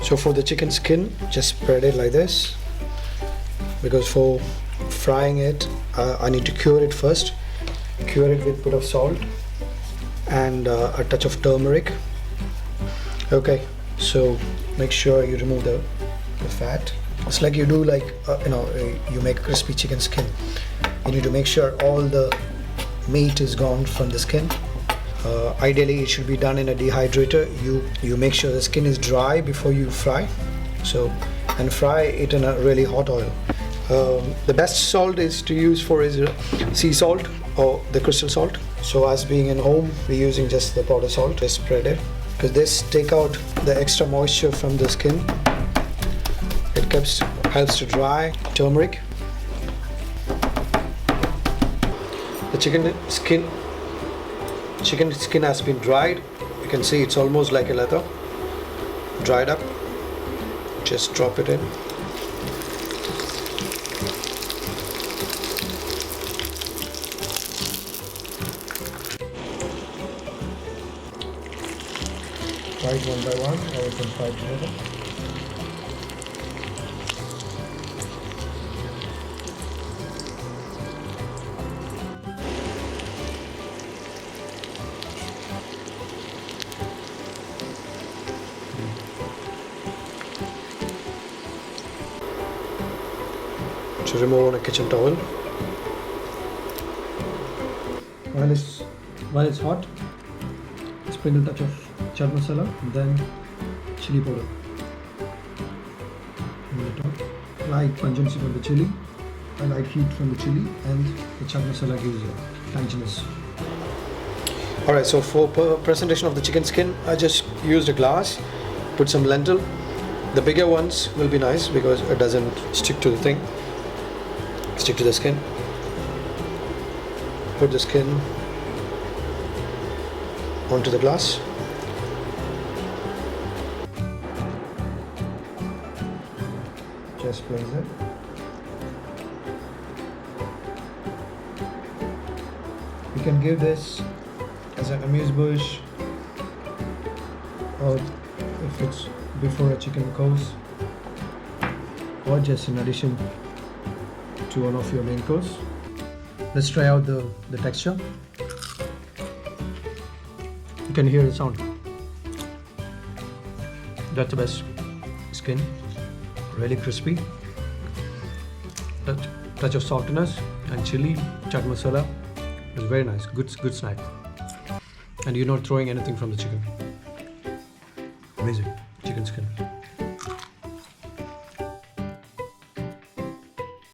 So for the chicken skin, just spread it like this, because for frying it, I need to cure it first. Cure it with a bit of salt and a touch of turmeric. Okay, so make sure you remove the fat. It's like you do you make a crispy chicken skin. You need to make sure all the meat is gone from the skin. Ideally it should be done in a dehydrator. You make sure the skin is dry before you fry, and fry it in a really hot oil. The best salt is to use is sea salt or the crystal salt. So as being in home, we're using just the powder salt. Just spread it, because this take out the extra moisture from the skin. It helps to dry. Turmeric. The chicken skin has been dried. You can see it's almost like a leather. Dried up. Just drop it in. Fry it one by one, or we can fry it together. To remove on a kitchen towel. While it's hot, sprinkle a touch of chaat masala, then chili powder on the top. Light pungency from the chili, a light heat from the chili, and the chaat masala gives you tanginess. Alright, so for presentation of the chicken skin, I just used a glass, put some lentil. The bigger ones will be nice because it doesn't stick to the thing. Stick to the skin. Put the skin onto the glass. Just place it. You can give this as an amuse-bouche, or if it's before a chicken course, or just in addition to one of your main course. Let's try out the texture. You can hear the sound. That's the best skin. Really crispy. Touch of saltiness and chili, chaat masala. It's very nice. Good snack. And you're not throwing anything from the chicken. Amazing chicken skin.